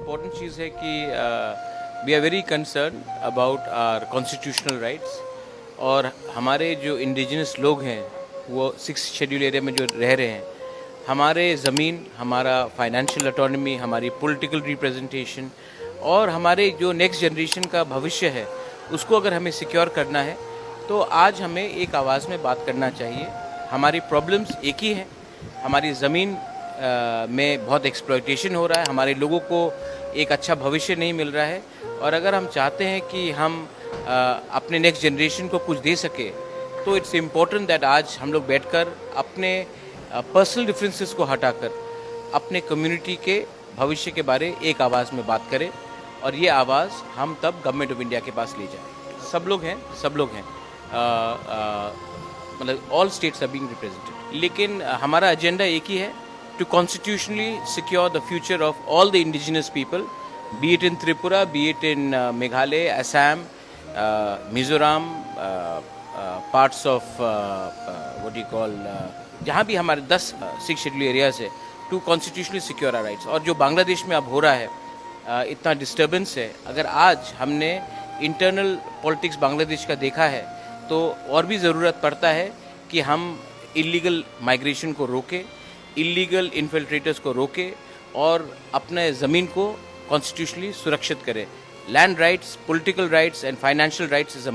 Important चीज़ है कि we are very concern about our constitutional rights और हमारे जो इंडिजिनस लोग हैं वो 6 शेड्यूल एरिया में जो रह रहे हैं, हमारे ज़मीन, हमारा फाइनेंशियल ऑटोनॉमी, हमारी पॉलिटिकल रिप्रेजेंटेशन और हमारे जो नेक्स्ट जनरेशन का भविष्य है उसको अगर हमें सिक्योर करना है तो आज हमें एक आवाज़ में बात करना चाहिए। हमारी प्रॉब्लम्स एक ही हैं, हमारी ज़मीन में बहुत एक्सप्लॉयटेशन हो रहा है, हमारे लोगों को एक अच्छा भविष्य नहीं मिल रहा है और अगर हम चाहते हैं कि हम अपने नेक्स्ट जनरेशन को कुछ दे सके तो इट्स इम्पोर्टेंट दैट आज हम लोग बैठकर अपने पर्सनल डिफरेंसेस को हटाकर अपने कम्युनिटी के भविष्य के बारे एक आवाज़ में बात करें और ये आवाज़ हम तब गवर्नमेंट ऑफ इंडिया के पास ले जाएं। सब लोग हैं मतलब all states are being represented, लेकिन हमारा एजेंडा एक ही है, to constitutionally secure the future of all the indigenous people, be it in Tripura, be it in Meghalaya, Assam, Mizoram, parts of what do you call, जहाँ भी हमारे 10 6 schedule areas है, to constitutionally secure our rights। और जो बांग्लादेश में अब हो रहा है, इतना डिस्टर्बेंस है, अगर आज हमने इंटरनल पॉलिटिक्स बांग्लादेश का देखा है तो और भी ज़रूरत पड़ता है कि हम इलीगल माइग्रेशन को रोकें, इलीगल इन्फिल्ट्रेटर्स को रोके और अपने ज़मीन को कॉन्स्टिट्यूशनली सुरक्षित करें। Land rights, political rights and financial rights is a